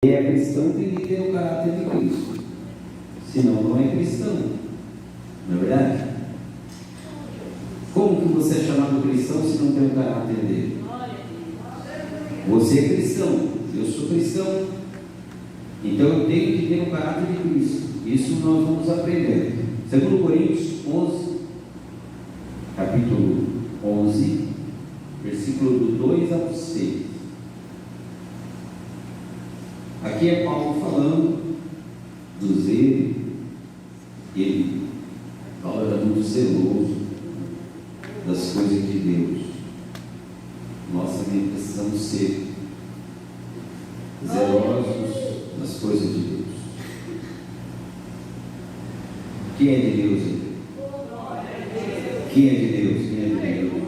É cristão, tem que ter o caráter de Cristo, senão não é cristão, não é verdade? Como que você é chamado cristão se não tem o caráter dele? Você é cristão, eu sou cristão, então eu tenho que ter o caráter de Cristo. Isso nós vamos aprender. 2 Coríntios 11, capítulo 11, versículo do 2 ao 6. Aqui é Paulo falando do zelo. Paulo era muito zeloso das coisas de Deus. Nós também precisamos ser zelosos das coisas de Deus. Quem é de Deus? Quem é de Deus? Quem é de Deus?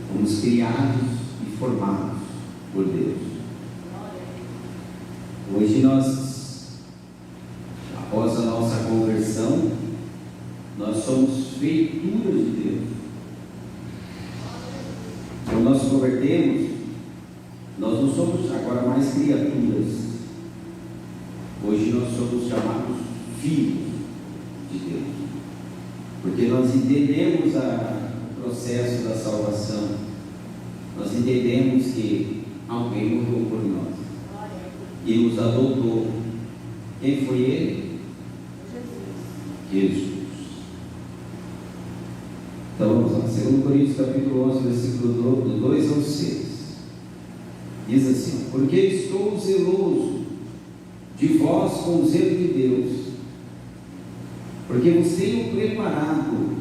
Fomos criados e formados por Deus. Hoje nós, após a nossa conversão, nós somos feituras de Deus. Quando nós convertemos, nós não somos agora mais criaturas. Hoje nós somos chamados filhos de Deus, porque nós entendemos o processo da salvação. Nós entendemos que alguém morreu por nós e nos adotou. Quem foi ele? Jesus. Então vamos lá, 2 Coríntios capítulo 11, versículo do 2 ao 6. Diz assim: porque estou zeloso de vós com o zelo de Deus, porque vos tenho preparado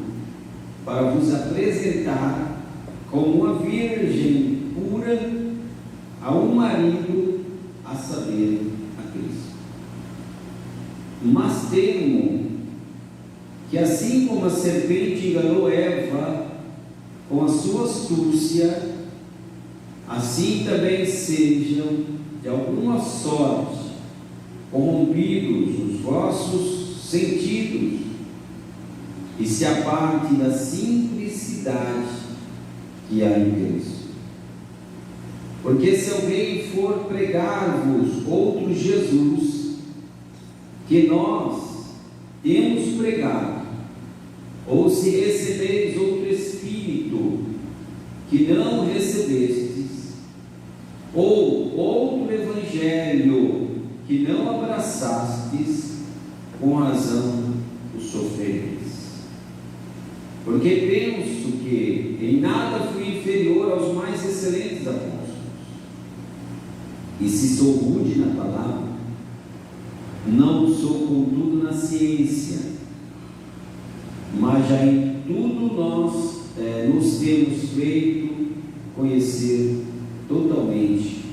para vos apresentar como uma virgem pura a um marido, a saber, a Cristo. Mas temo que assim como a serpente enganou Eva com a sua astúcia, assim também sejam de alguma sorte corrompidos os vossos sentidos e se aparte da simplicidade que há em Cristo. Porque se alguém for pregar-vos outro Jesus, que nós temos pregado, ou se recebeis outro Espírito, que não recebestes, ou outro Evangelho, que não abraçastes, com razão o sofrereis. Porque penso que em nada fui inferior aos mais excelentes apóstolos. E se sou rude na palavra, não sou contudo na ciência, mas já em tudo nós nos temos feito conhecer totalmente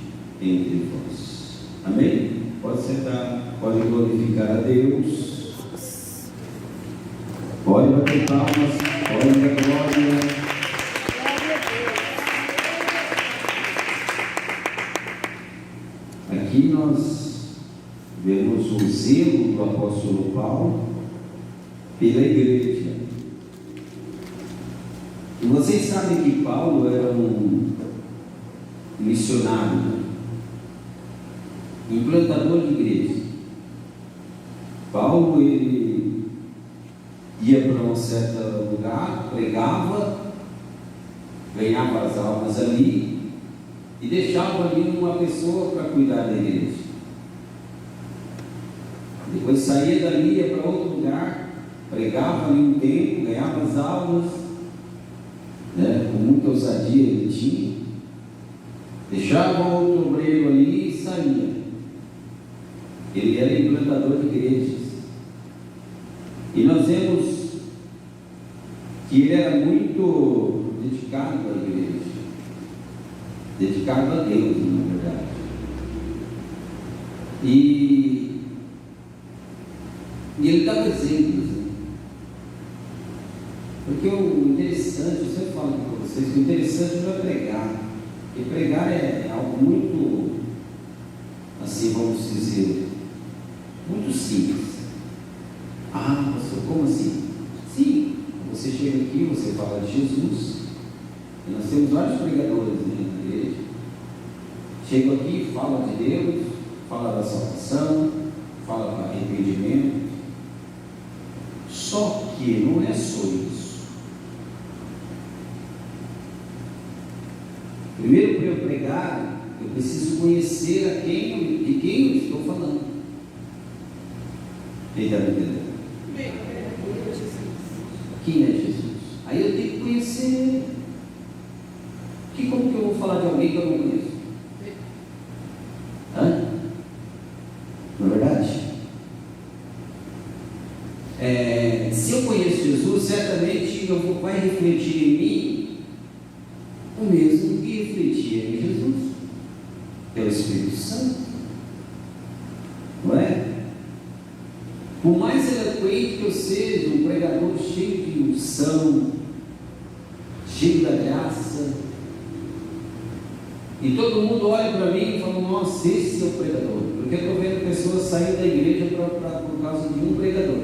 entre vós. Amém? Pode sentar, pode glorificar a Deus, pode bater palmas, pode dar glória. Aqui nós vemos o zelo do apóstolo Paulo pela igreja. E vocês sabem que Paulo era um missionário, implantador de igreja. Paulo, ele ia para um certo lugar, pregava, ganhava as almas ali e deixava ali uma pessoa para cuidar da igreja. Depois saía dali, ia para outro lugar, pregava ali um tempo, ganhava as almas, com muita ousadia ele tinha, deixava outro obreiro ali e saía. Ele era implantador de igrejas. E nós vemos que ele era muito dedicado à igreja, dedicado a Deus, na verdade. E ele dava exemplos, né? Porque o interessante, eu sempre falo para vocês, que o interessante não é pregar, porque pregar é algo muito, assim, vamos dizer, muito simples. Ah, pastor, como assim? Sim, você chega aqui, você fala de Jesus, e nós temos vários pregadores, né, na igreja. Chego aqui, fala de Deus, fala da salvação, fala do arrependimento. Só que não é só isso. Primeiro, para eu pregar, eu preciso conhecer de quem eu estou falando. Quem está me entendendo? Quem é Jesus? Aí eu tenho que conhecer ele. Como que eu vou falar de alguém que eu não conheço? Não é verdade? Se eu conheço Jesus, certamente vai refletir em mim o mesmo que refletia em Jesus, que é o Espírito Santo, não é? Por mais eloquente que eu seja, um pregador cheio de unção, cheio da graça, e todo mundo olha para mim e fala: nossa, esse é o pregador. Porque eu estou vendo pessoas saindo da igreja por causa de um pregador.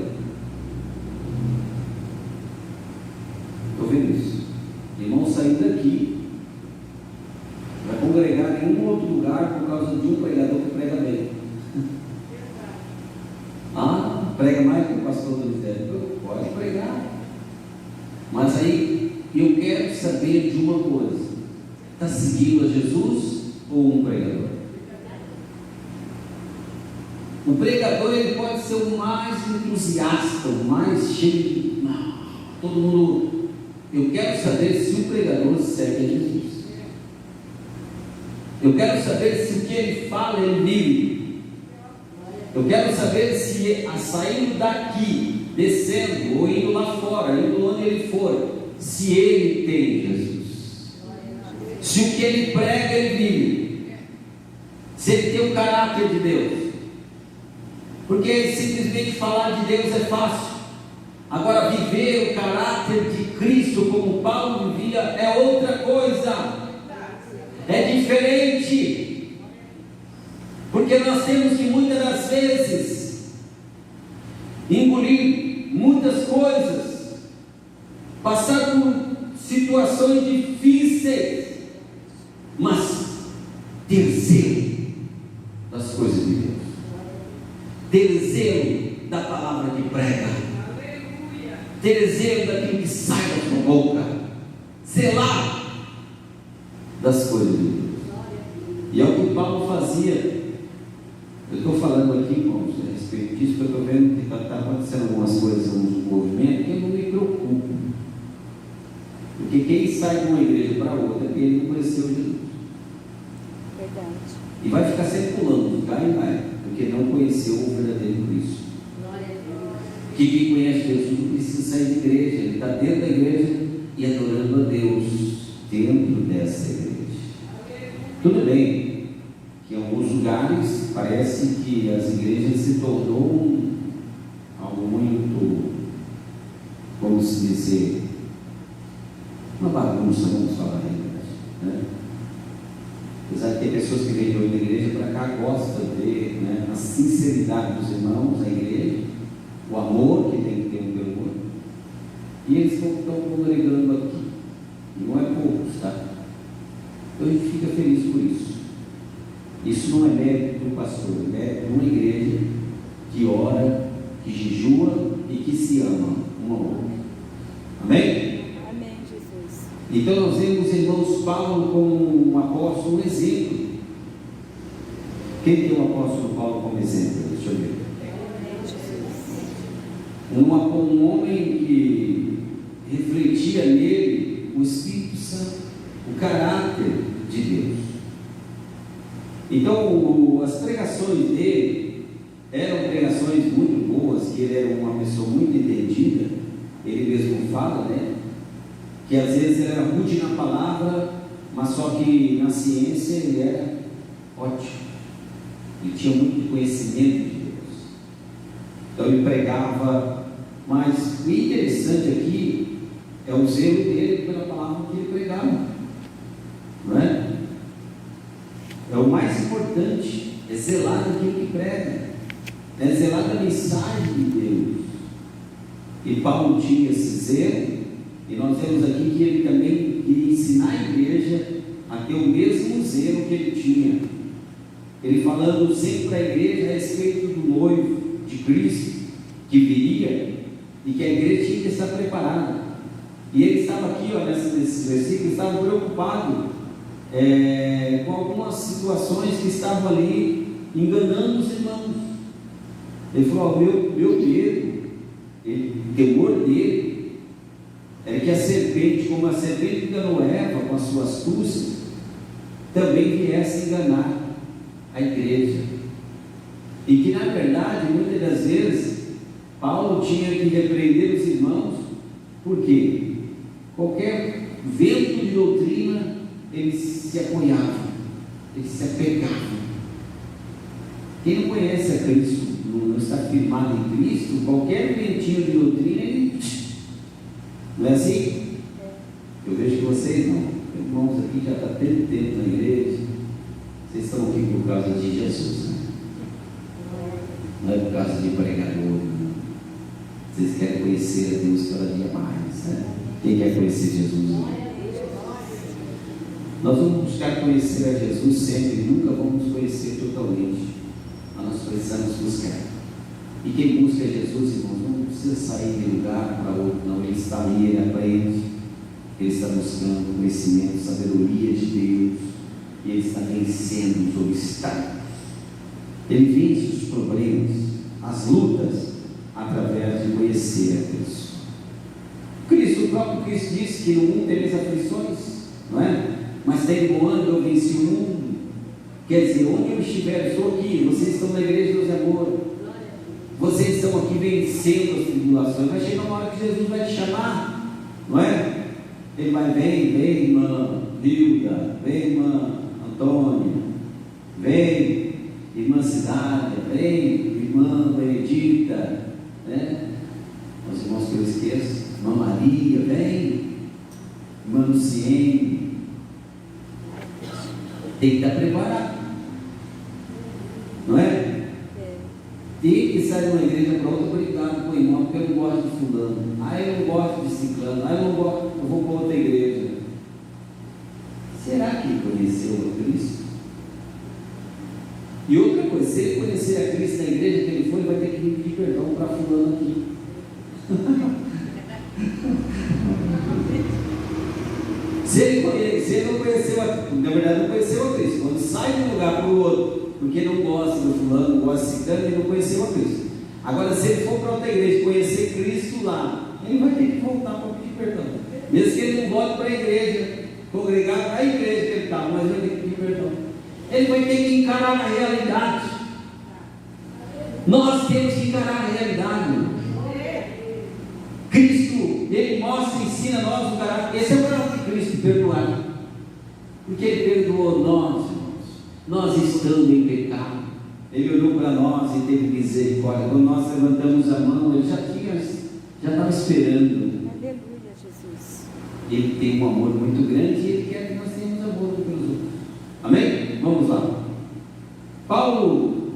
Estou vendo isso. Irmãos saindo daqui, vai congregar em um outro lugar por causa de um pregador que prega bem. Prega mais que o pastor do ministério. Pode pregar. Mas aí eu quero saber de uma coisa: está seguindo a Jesus ou um pregador? O pregador, ele pode ser o mais entusiasta, o mais cheio de... todo mundo... Eu quero saber se o pregador segue a Jesus. Eu quero saber se o que ele fala, ele vive. Eu quero saber se saindo daqui, descendo, ou indo lá fora, indo onde ele for, se ele tem Jesus. Se o que ele prega, ele vive. Se ele tem o caráter de Deus. Porque simplesmente falar de Deus é fácil. Agora, viver o caráter de Cristo como Paulo vivia é outra coisa. É diferente. Porque nós temos que muitas das vezes engolir muitas coisas, passar por situações difíceis, mas ter zelo das coisas de Deus, ter zelo da palavra que prega, ter zelo daquilo que sai da sua boca, zelar das coisas de Deus. E é o que Paulo fazia. Eu estou falando aqui, irmãos, a respeito disso, porque eu estou vendo que está acontecendo algumas coisas no movimento que eu não me preocupo. Porque quem sai de uma igreja para outra, ele não conheceu Jesus. Verdade. E vai ficar sempre pulando, vai e vai, porque não conheceu o verdadeiro Cristo. Que quem conhece Jesus não precisa sair da igreja, ele está dentro da igreja e adorando a Deus dentro dessa igreja. Tudo bem que em alguns lugares parece que as igrejas se tornou algo muito, como se dizer, uma bagunça, vamos falar aí, né? Apesar de ter pessoas que vêm de outra igreja para cá, gostam de ver, né, a sinceridade dos irmãos, a igreja, o amor que tem que ter um pelo outro, e eles estão congregando aqui, e não é poucos, tá? Então a gente fica feliz por isso. Isso não é mérito do pastor, é mérito de uma igreja que ora, que jejua e que se ama um ao outro. Amém? Amém, Jesus. Então nós vemos, irmãos, Paulo como um apóstolo, um exemplo. Quem tem o apóstolo Paulo como exemplo? Deixa eu ver. Amém, Jesus. Um homem que refletia nele o Espírito Santo, o caráter de Deus. Então as pregações dele eram pregações muito boas, que ele era uma pessoa muito entendida. Ele mesmo fala, né, que às vezes ele era rude na palavra, mas só que na ciência ele era ótimo. Ele tinha muito conhecimento de Deus. Então ele pregava, mas o interessante aqui é o zelo dele pela palavra que ele pregava, não é? É o mais importante, é zelar daquilo que prega, é zelar da mensagem de Deus. E Paulo tinha esse zelo, e nós vemos aqui que ele também queria ensinar a igreja a ter o mesmo zelo que ele tinha ele falando sempre para a igreja a respeito do noivo de Cristo, que viria, e que a igreja tinha que estar preparada. E ele estava aqui, ó, nesses versículos, estava preocupado com algumas situações que estavam ali enganando os irmãos. Ele falou: meu medo, o temor dele é que a serpente, como a serpente enganou Eva com a sua astúcia, também viesse enganar a igreja. E que na verdade, muitas das vezes, Paulo tinha que repreender os irmãos, porque qualquer vento de doutrina, eles se apoiavam, eles se apegavam. Quem não conhece a Cristo, não está firmado em Cristo, qualquer ventinho de doutrina, ele... Não é assim? Eu vejo que vocês não. Irmãos aqui já está tanto tempo na igreja, vocês estão aqui por causa de Jesus, né? Não é por causa de pregador, não. Vocês querem conhecer a Deus cada dia mais, né? Quem quer conhecer Jesus? Nós vamos buscar conhecer a Jesus sempre, nunca vamos conhecer totalmente, mas nós precisamos buscar. E quem busca Jesus, irmãos, não precisa sair de um lugar para outro, não. Ele está ali, ele aprende, ele está buscando conhecimento, sabedoria de Deus, e ele está vencendo os obstáculos. Ele vence os problemas, as lutas, através de conhecer a Deus. O próprio Cristo disse que no mundo tereis aflições, não é? Mas tem bom ânimo, eu venci o mundo. Quer dizer, onde eu estiver, eu estou aqui. Vocês estão na igreja de Deus é amor. Vocês estão aqui vencendo as tribulações. Vai chegar uma hora que Jesus vai te chamar, não é? Ele vai: vem irmã Hilda, vem irmã Antônia, vem irmã Cidade, vem irmã Benedita, né? Os irmãos que eu esqueço, irmã Maria, vem irmã Luciene. Tem que estar preparado, não é? Tem que sair de uma igreja para outra brigado com o irmão, porque eu não gosto de fulano, eu não gosto de ciclano, eu não gosto, eu vou para outra igreja. Será que ele conheceu a Cristo? E outra coisa, se ele conhecer a Cristo na igreja que ele foi, ele vai ter que pedir perdão para fulano aqui. Se ele não conheceu na verdade não conheceu a Cristo, quando sai de um lugar para o outro, porque não gosta do fulano, não gosta de ciclano, ele não conheceu a Cristo. Agora, se ele for para outra igreja e conhecer Cristo lá, ele vai ter que voltar para pedir perdão, mesmo que ele não volte para a igreja, congregar na igreja que ele estava, mas vai ter que pedir perdão. Ele vai ter que encarar a realidade. Nós temos que encarar a realidade. Cristo, ele mostra e ensina a nós o caráter. Esse é o caráter de Cristo, perdoar. Porque ele perdoou nós, irmãos. Nós estamos em pecado. Ele olhou para nós e teve misericórdia. Quando nós levantamos a mão, ele já estava esperando. Aleluia, Jesus. Ele tem um amor muito grande e ele quer que nós tenhamos amor uns pelos outros. Amém? Vamos lá. Paulo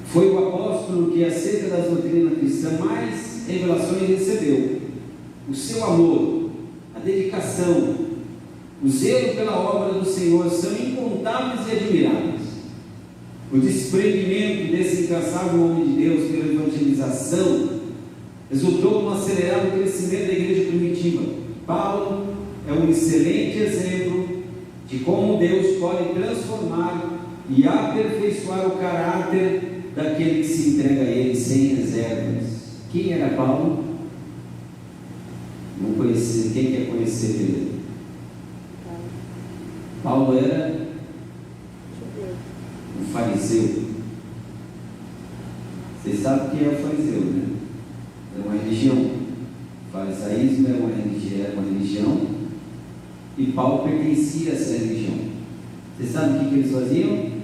foi o apóstolo que, acerca da doutrina cristã, mais revelações recebeu. O seu amor, a dedicação, o zelo pela obra do Senhor são incontáveis e admiráveis. O desprendimento desse incansável homem de Deus pela evangelização resultou no acelerado crescimento da igreja primitiva. Paulo é um excelente exemplo de como Deus pode transformar e aperfeiçoar o caráter daquele que se entrega a Ele sem reservas. Quem era Paulo? Não conhecer. Quem quer conhecer ele? Paulo era um fariseu. Vocês sabem o que é o fariseu, né? É uma religião. O farisaísmo é uma religião, e Paulo pertencia a essa religião. Vocês sabem o que eles faziam?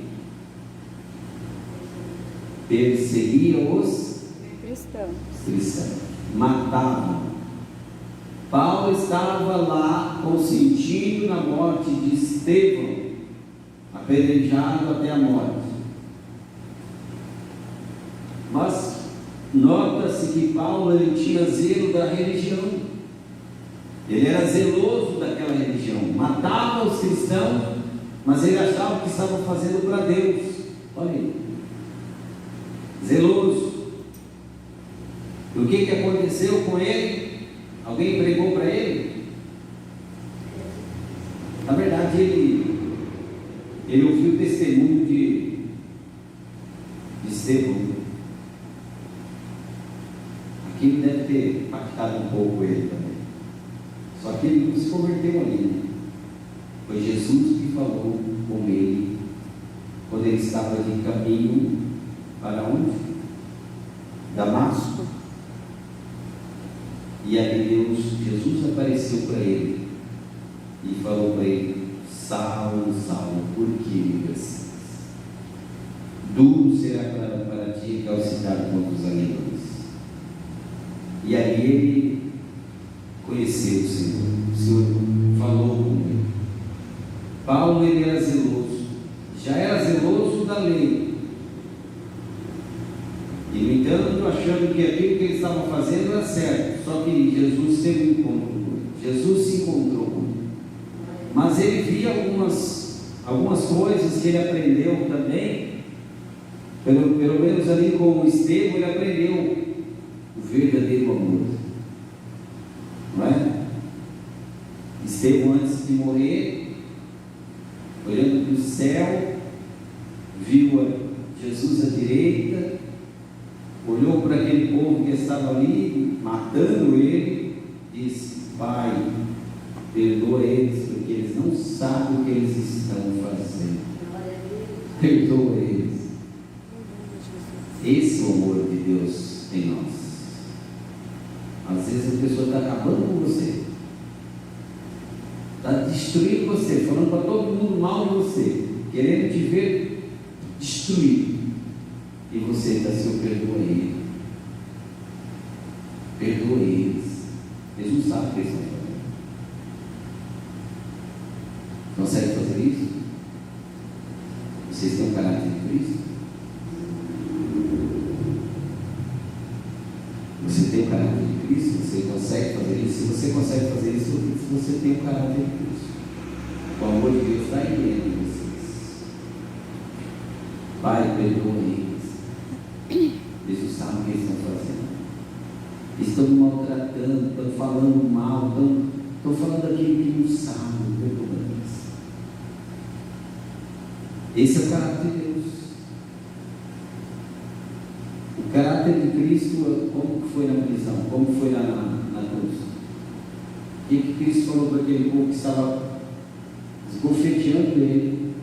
Perseguiam os cristãos, matavam. Paulo estava lá consentindo na morte de Estevão, apedrejado até a morte. Mas nota-se que Paulo ele tinha zelo da religião. Ele era zeloso daquela religião, matava os cristãos mas ele achava que estava fazendo para Deus. Olha aí, zeloso. E o que aconteceu com ele? Alguém pregou para ele? Na verdade, ele ouviu o testemunho de Estevão. Aquilo deve ter impactado um pouco ele também. Só que ele não se converteu ali, né? Foi Jesus que falou com ele quando ele estava de caminho para onde? Damasco. E aí Jesus apareceu para ele e falou para ele: Saulo, Saulo, por que me persegues? Duro será para ti calcinar contra os aguilhões. E aí ele conheceu o Senhor falou com ele. Paulo, ele era zeloso, já era zeloso da lei, e no entanto achando que aquilo que ele estava fazendo era certo. Só que Jesus teve um encontro com ele, Jesus se encontrou com ele, mas ele via algumas coisas que ele aprendeu também, pelo menos ali com o Estevão, ele aprendeu o verdadeiro amor, não é? Estevão, antes de morrer, olhando para o céu, viu Jesus à direita, olhou para aquele povo que estava ali, matando ele, disse: Pai, perdoa eles, porque eles não sabem o que eles estão fazendo. Perdoa eles. Esse é o amor de Deus em nós. Às vezes a pessoa está acabando com você, está destruindo você, falando para todo mundo mal de você, querendo te ver destruído, e você está assim: perdoa ele, perdoa eles. Eles não sabem o que eles estão fazendo. Consegue fazer isso? Vocês têm um caráter de Cristo? Você tem o caráter de Cristo? Você consegue fazer isso? Se você consegue fazer isso, você tem o caráter de Cristo. O amor de Deus está em dentro de vocês. Pai, perdoa eles. Eles não sabem o que eles estão fazendo. Estão me maltratando, estão falando mal, estão falando aquilo que não sabem. Perdoa eles. Esse é o caráter de Deus. O caráter de Cristo, como foi na prisão? Como foi lá na cruz? O que Cristo falou para aquele povo que estava esbofeteando ele,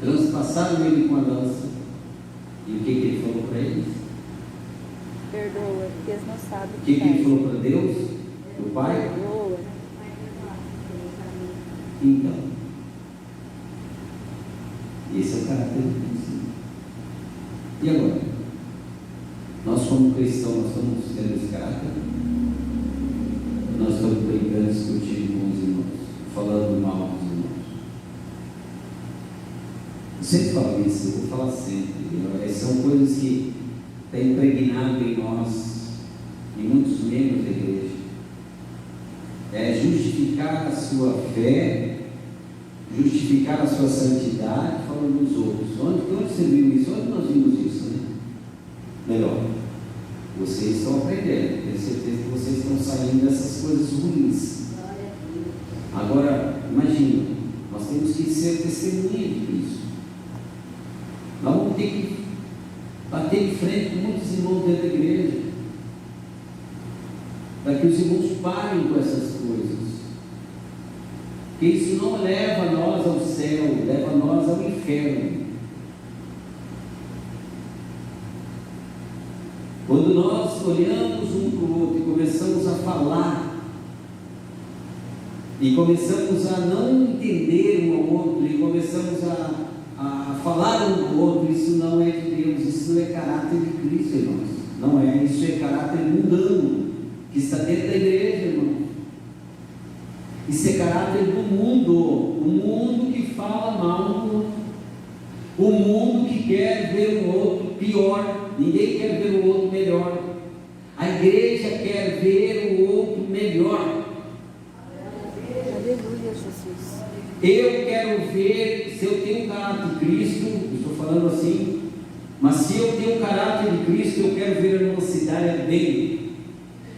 transpassaram ele com a lança? E o que ele falou para eles? Perdoa, porque eles não sabem o que ele falou para Deus? O Pai? Perdoa. Então, esse é o caráter de Cristo. E agora? Nós, como cristãos, nós estamos tendo esse caráter? Nós estamos brigando, discutindo com os irmãos, falando mal dos irmãos. Eu sempre falo isso, eu vou falar sempre. São coisas que têm impregnado em nós, em muitos membros da igreja. É justificar a sua fé, justificar a sua santidade falando dos outros. Onde você viu isso? Onde nós vimos isso, né? Melhor, vocês estão aprendendo, tenho certeza que vocês estão saindo dessas coisas ruins. Agora, imagina, nós temos que ser testemunha de Cristo. Nós vamos ter que bater de frente com muitos irmãos dentro da igreja, para que os irmãos parem com essas coisas, que isso não leva nós ao céu, leva nós ao inferno. Quando nós olhamos um para o outro e começamos a falar, e começamos a não entender um ao outro, e começamos a falar um do outro, isso não é de Deus, isso não é caráter de Cristo, irmãos. Não é, isso é caráter mundano, que está dentro da igreja, irmãos. Isso é caráter do mundo, o mundo que fala mal do outro, o mundo que quer ver o outro pior. Ninguém quer ver o outro melhor. A igreja quer ver o outro melhor. Aleluia, Jesus. Eu quero ver se eu tenho o caráter de Cristo, estou falando assim, mas se eu tenho o caráter de Cristo, eu quero ver a irmã Cidária bem,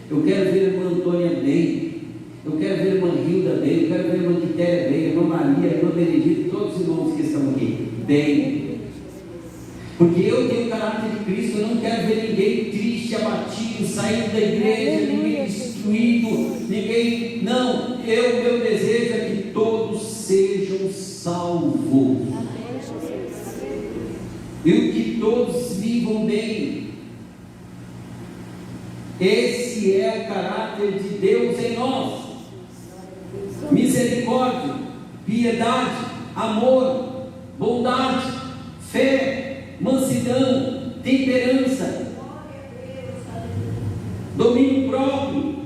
eu quero ver a irmã Antônia bem, eu quero ver a irmã Hilda bem, eu quero ver a irmã Quitéria bem, a irmã Maria, a irmã Benedita, todos os irmãos que estão aqui bem. Porque eu tenho o caráter de Cristo, eu não quero ver ninguém triste, abatido, saindo da igreja, ninguém destruído, ninguém. Não, meu desejo é que todos sejam salvos. E que todos vivam bem. Esse é o caráter de Deus em nós: misericórdia, piedade, amor, bondade, fé, mansidão, temperança, domínio próprio.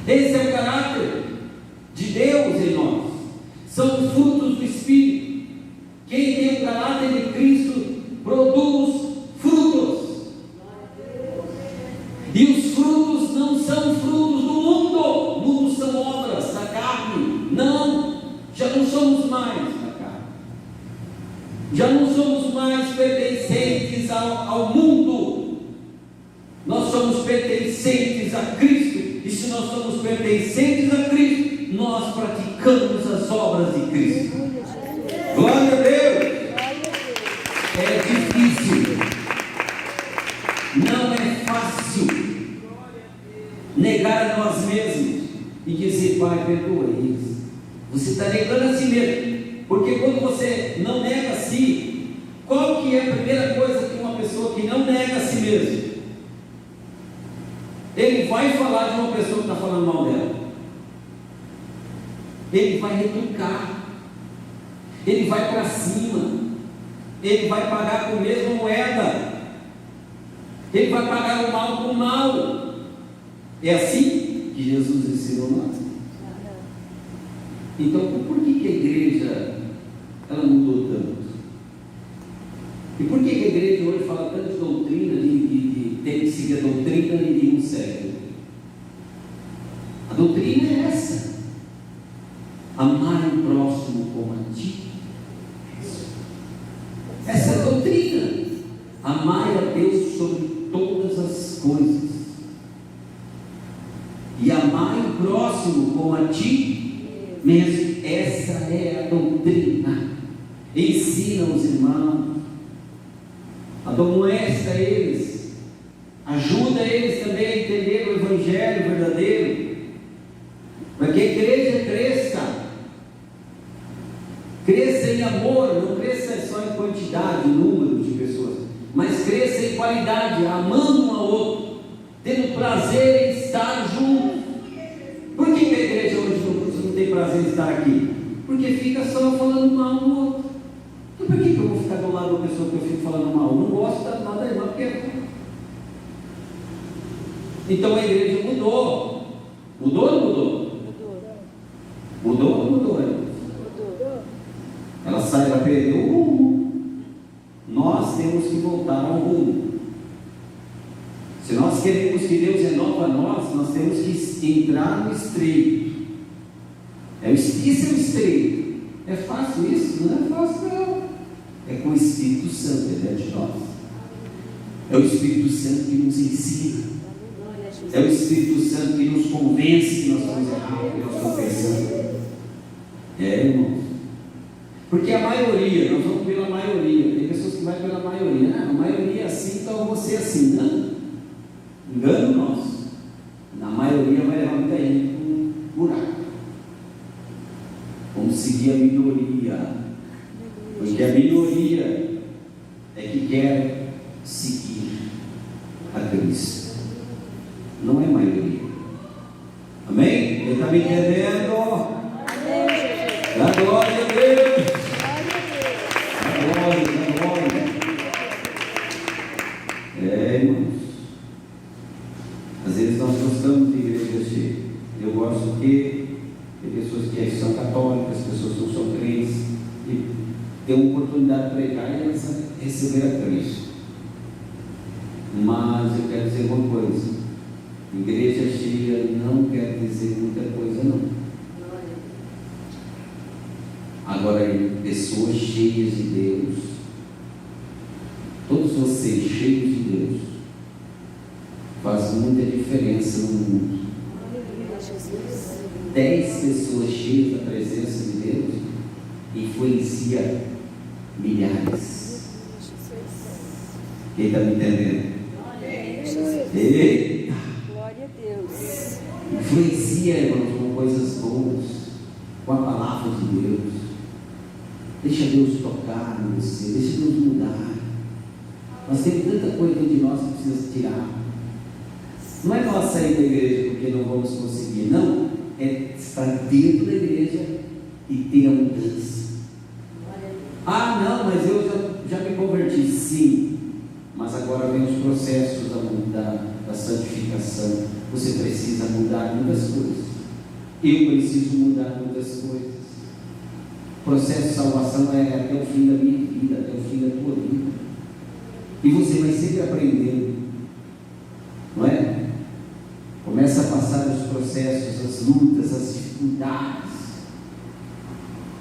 Esse é o caráter de Deus em nós. São os frutos do Espírito. Quem tem o caráter de Cristo produz frutos. E os frutos não são frutos do mundo. O mundo são obras da carne. Não, já não somos mais da carne. Já não somos mais pertencentes ao mundo. Nós somos pertencentes a Cristo. E se nós somos pertencentes a Cristo, nós praticamos as obras de Cristo. Glória a Deus. É difícil, não é fácil negar a nós mesmos e dizer: Pai, perdoa eles. Você está negando a si mesmo, porque quando você não nega a si, qual que é a primeira coisa que uma pessoa que não nega a si mesmo? Ele vai falar de uma pessoa que está falando mal dela, ele vai retrucar, ele vai para cima, ele vai pagar com a mesma moeda, ele vai pagar o mal com o mal. É assim que Jesus ensinou nós. Então, por que a igreja ela mudou tanto? E por que a igreja hoje fala tanto de doutrina, de ter que seguir a doutrina e não segue? A doutrina é essa: amar o próximo como a ti. Essa é a doutrina. Amar a Deus sobre todas as coisas e amar o próximo como a ti mesmo. Essa é a doutrina. Ensina os irmãos, admoesta eles, ajuda eles também a entender o Evangelho verdadeiro, para que a igreja cresça em amor, não cresça só em quantidade, número de pessoas, mas cresça em qualidade, amando um ao outro, tendo prazer em estar junto. Por que a igreja hoje não tem prazer em estar aqui? Porque fica só falando mal do outro. Então por que eu vou ficar do lado de uma pessoa que eu fico falando mal? Eu não gosto da nada da irmã, porque... Então a igreja mudou. Mudou ou não mudou? Mudou ou não mudou? Ela sai, ela perdeu o rumo. Nós temos que voltar ao rumo. Se nós queremos que Deus renova nós temos que entrar no estreito. Isso é o estreito. É fácil isso? Não é fácil, não. É com o Espírito Santo dentro de nós. É o Espírito Santo que nos ensina. É o Espírito Santo que nos convence que nós estamos errados, que nós estamos pensando. Irmãos. Porque a maioria, nós vamos pela maioria. Tem pessoas que vão pela maioria. A maioria é assim, então você é assim. Não. Engano nosso. Na maioria vai levar muita gente para um buraco. Vamos seguir a minoria. Porque a minoria é que quer seguir a Cristo. Não é maioria. Amém? Ele está me entendendo? Dá glória a Deus. Dá glória. Irmãos. Às vezes nós gostamos de igrejas cheias. Eu gosto porque tem pessoas que são católicas, pessoas que não são crentes, e tem uma oportunidade de pregar e elas receber a Cristo. Mas eu quero dizer uma coisa: igreja cheia não quer dizer muita coisa, não. Agora, pessoas cheias de Deus, todos vocês cheios de Deus, faz muita diferença no mundo. 10 pessoas cheias da presença de Deus influencia milhares. Quem está me entendendo? Eita! Glória a Deus. Influencia, irmãos, com coisas boas, com a palavra de Deus. Deixa Deus tocar em você, deixa Deus mudar. Nós temos tanta coisa dentro de nós que precisa tirar. Não é nós sair da igreja porque não vamos conseguir, não. É estar dentro da igreja e ter a mudança. Ah, não, mas eu já me converti. Sim, mas agora vem os processos da santificação. Você precisa mudar muitas coisas. Eu preciso mudar muitas coisas. O processo de salvação é até o fim da minha vida, até o fim da tua vida. E você vai sempre aprendendo, não é? Começa a passar os processos, as lutas, as dificuldades,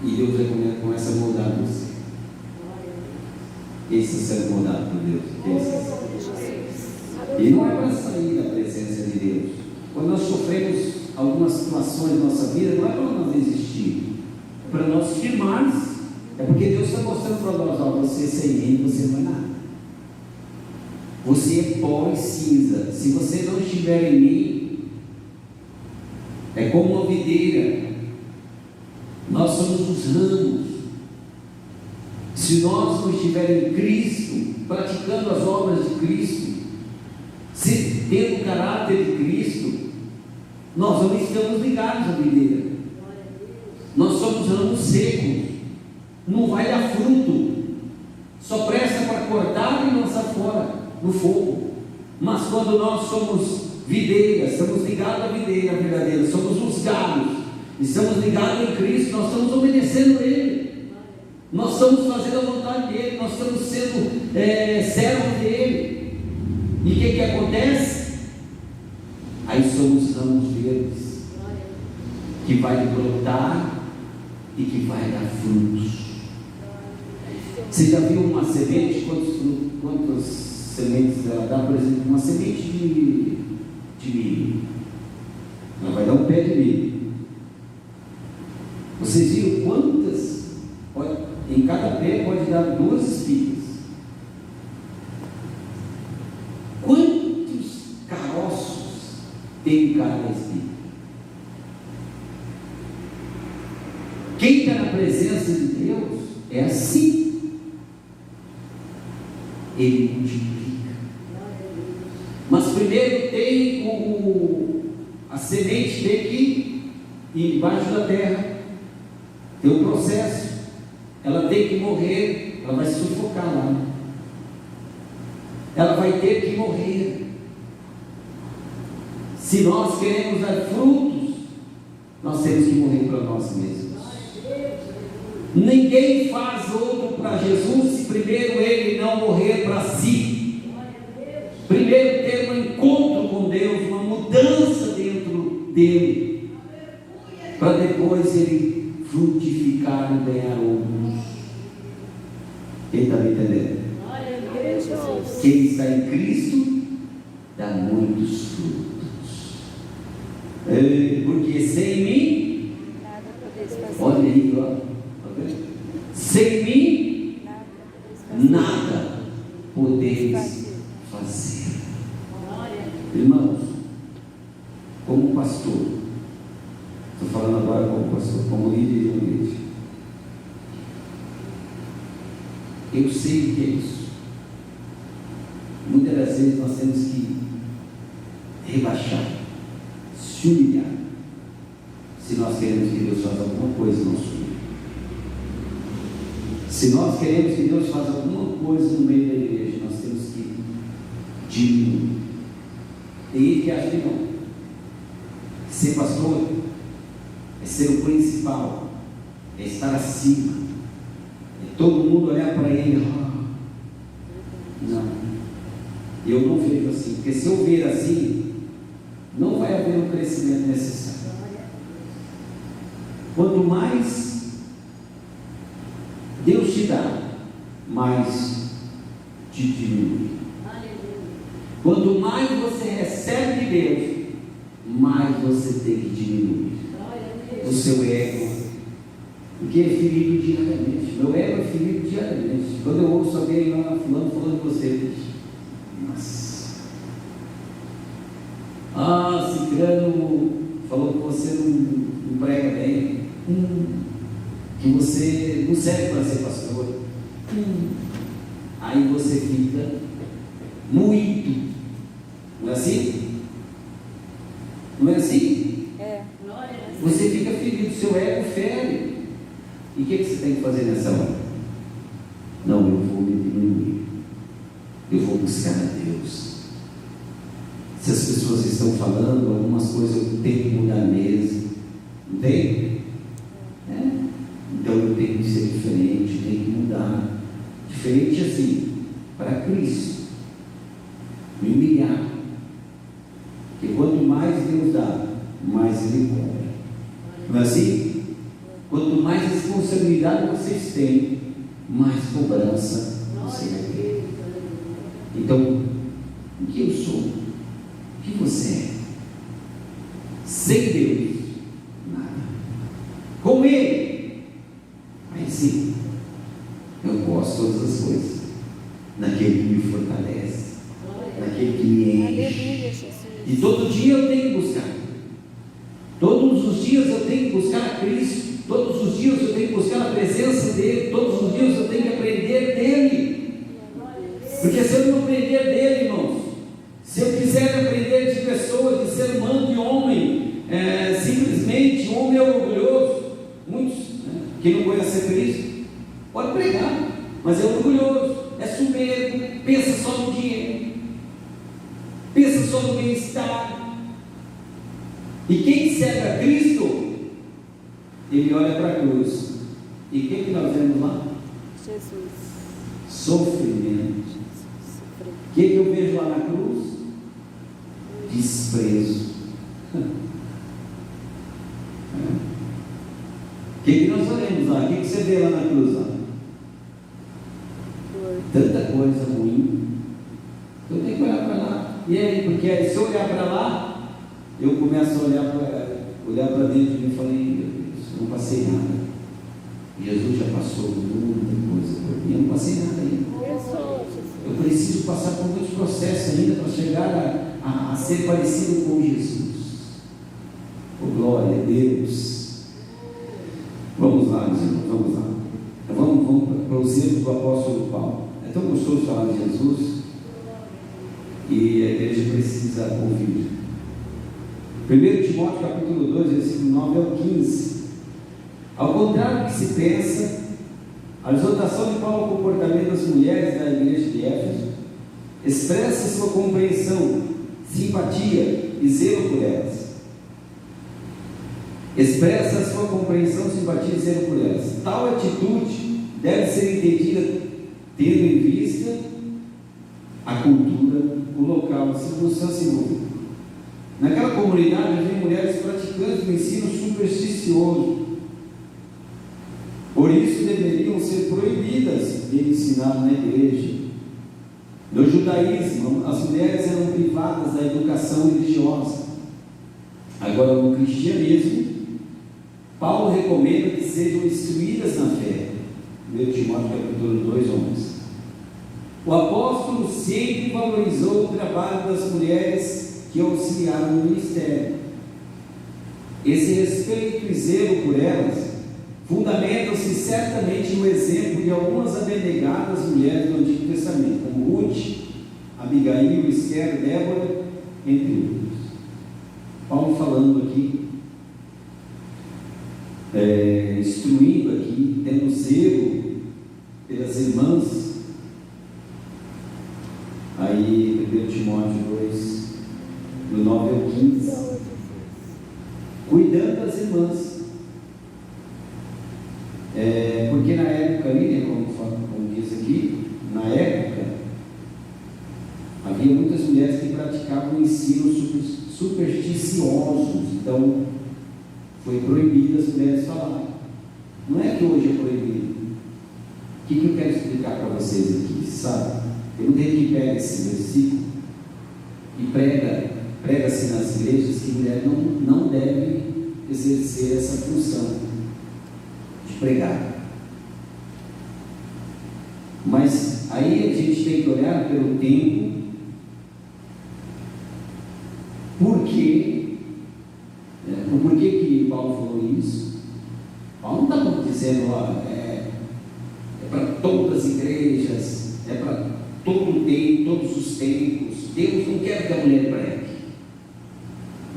e Deus começa a moldar você. Esse é sendo moldado por Deus. E não é para sair da presença de Deus. Quando nós sofremos algumas situações na nossa vida, não é para nós desistir, é para nós firmarmos. É porque Deus está mostrando para nós: ó, você sem mim, você não é nada. Você é pó e cinza. Se você não estiver em mim, é como uma videira. Nós somos os ramos. Se nós não estivermos em Cristo, praticando as obras de Cristo, se tendo o caráter de Cristo, nós não estamos ligados à videira. Nós somos ramos secos. Não vai dar fruto. Só presta para cortar e lançar fora no fogo. Mas quando nós somos videira, estamos ligados à videira verdadeira, somos os galhos, estamos ligados em Cristo, nós estamos obedecendo a Ele, nós estamos fazendo a vontade dEle, nós estamos sendo servos dEle. E o que acontece? Aí somos ramos verdes, que vai brotar e que vai dar frutos. Você já viu uma semente? Quantas sementes ela dá? Por exemplo, uma semente de milho, ela vai dar um pé de milho. Vocês viram quantas? Em cada pé pode dar 2 espigas. Quantos caroços tem em cada espiga? Quem está na presença de Deus é assim. Ele multiplica. Mas primeiro tem a semente tem que ir embaixo da terra. Tem um processo. Ela tem que morrer. Ela vai se sufocar lá. Ela vai ter que morrer. Se nós queremos dar frutos, nós temos que morrer para nós mesmos. Ninguém faz outro para Jesus se primeiro ele não morrer para si. Primeiro ter um encontro com Deus, uma mudança dentro dele, para depois ele frutificar e ganhar outros. Quem está me entendendo? Quem está em Cristo dá muitos frutos. Porque sem mim, olha aí, ó. Sem mim, nada podeis fazer. Irmãos, como pastor, estou falando agora como pastor, como líder de uma igreja, eu sei o que é isso. Muitas das vezes nós temos que rebaixar, se humilhar, se nós queremos que Deus faça alguma coisa no nosso meio. Se nós queremos que Deus faça alguma coisa no meio da igreja, nós temos que diminuir. Tem gente que acha que não. Ser pastor é ser o principal, é estar acima, é todo mundo olhar para ele. Não, eu não vejo assim, porque se eu ver assim, não vai haver o crescimento necessário. Quanto mais dá, mais te diminui. Quanto mais você recebe de Deus, mais você tem que diminuir o seu ego, porque é ferido diariamente. Meu ego é ferido diariamente. Quando eu ouço alguém lá falando com você, nossa, ciclano falou que você não prega bem, que você não serve para ser pastor, aí você fica muito, não é assim? Não é assim? É. Você fica ferido, seu ego fere. E o que você tem que fazer nessa hora? Não, eu vou me diminuir, eu vou buscar a Deus. Se as pessoas estão falando algumas coisas, eu tenho que mudar mesmo, não tem? Então eu tenho que ser diferente, eu tenho que mudar. Diferente assim, para Cristo, me humilhar. Porque quanto mais Deus dá, mais Ele cobra. Não é assim? Quanto mais responsabilidade vocês têm, mais cobrança você vai ter. Então, o que eu sou? O que você é? Sem Deus, nada. Com Ele, aí sim, eu posso todas as coisas, naquele que me fortalece, naquele que me enche. Aleluia, Jesus. E todo dia eu tenho que buscar. Todos os dias eu tenho que buscar a Cristo. Todos os dias eu tenho que buscar a presença dEle. Todos os dias eu tenho que aprender dEle. Porque se eu não aprender dEle, irmãos, se eu quiser aprender de pessoas, de ser humano, de homem, simplesmente um homem orgulhoso, muitos que não conhecem Cristo, pode pregar, mas é orgulhoso, é soberbo, pensa só no dinheiro, pensa só no bem-estar. E quem serve a Cristo, ele olha para a cruz. E o que nós vemos lá? Jesus. Sofrimento. O que eu vejo lá na cruz? Desprezo. O que nós olhamos lá? O que você vê lá na cruz? Lá? Tanta coisa ruim. Eu tenho que olhar para lá. E aí, porque se eu olhar para lá, eu começo a olhar para dentro de mim e falei, meu Deus, eu não passei nada. Jesus já passou muita coisa por mim, eu não passei nada ainda. Eu preciso passar por muitos processos ainda para chegar a ser parecido com Jesus. Oh, glória a Deus. Vamos lá, meus irmãos, vamos lá. Vamos para os erros do apóstolo Paulo. É tão gostoso falar de Jesus e a igreja precisa ouvir. 1 Timóteo capítulo 2, versículo 9 ao 15. Ao contrário do que se pensa, a exortação de Paulo ao comportamento das mulheres da igreja de Éfeso expressa sua compreensão, simpatia e zelo por elas. Expressa sua compreensão, simpatia e zelo por elas. Tal atitude deve ser entendida tendo em vista a cultura, o local, a circunstância envolvida. Naquela comunidade havia mulheres praticantes do ensino supersticioso. Por isso deveriam ser proibidas de ensinar na igreja. No judaísmo, as mulheres eram privadas da educação religiosa. Agora, no cristianismo, Paulo recomenda que sejam instruídas na fé. 1 Timóteo capítulo 2, 11. O apóstolo sempre valorizou o trabalho das mulheres que auxiliaram no ministério. Esse respeito e zelo por elas fundamentam-se certamente no exemplo de algumas abnegadas mulheres do Antigo Testamento, como Ruth, Abigail, Esther, Débora, entre outros. Paulo falando aqui, instruindo aqui, tendo zelo pelas irmãs. Aí, 1 Timóteo 2, do 9 ao 15, cuidando das irmãs. Porque na época ali, como diz aqui, na época havia muitas mulheres que praticavam ensinos supersticiosos. Então foi proibido as mulheres falarem. Não é que hoje é proibido, que eu quero explicar para vocês aqui, sabe? Tem um dedo que pega esse versículo e prega-se nas igrejas que mulher não deve exercer essa função de pregar. Mas aí a gente tem que olhar pelo tempo, por quê? O porquê que Paulo falou isso? Paulo não está dizendo, é para todas as igrejas, é para todo o tempo, todos os tempos. Deus não quer que a mulher pregue.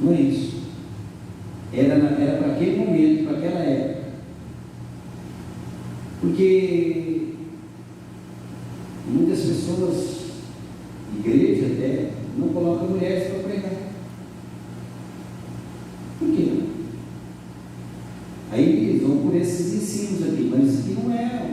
Não é isso. Era para aquele momento, para aquela época. Porque muitas pessoas, igreja até, não colocam mulheres para pregar. Por quê? Aí eles vão por esses ensinos aqui, mas isso aqui não é